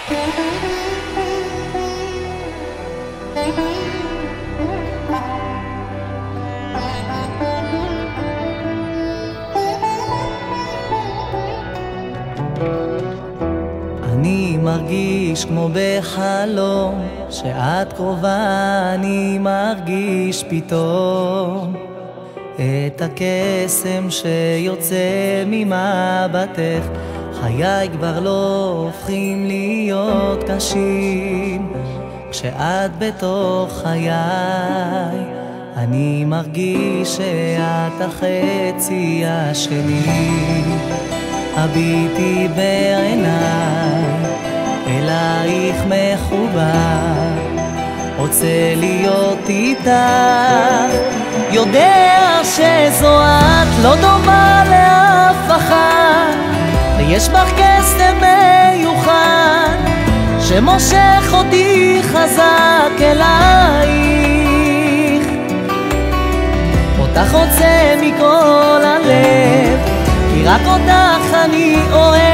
אני מרגיש כמו בחלום, שאת קרובה, אני מרגיש פתאום את הקסם שיוצא ממבטך. חיי כבר לא הופכים להיות קשים כשאת בתוך חיי. אני מרגיש שאת החצי השני. הביטי בעיניי, אלייך מחובר, רוצה להיות איתך. יודע שזו את לא דומה לאף אחת, ויש בך קסם מיוחד שמושך אותי חזק אלייך. אותך רוצה מכל הלב, כי רק אותך אני אוהב.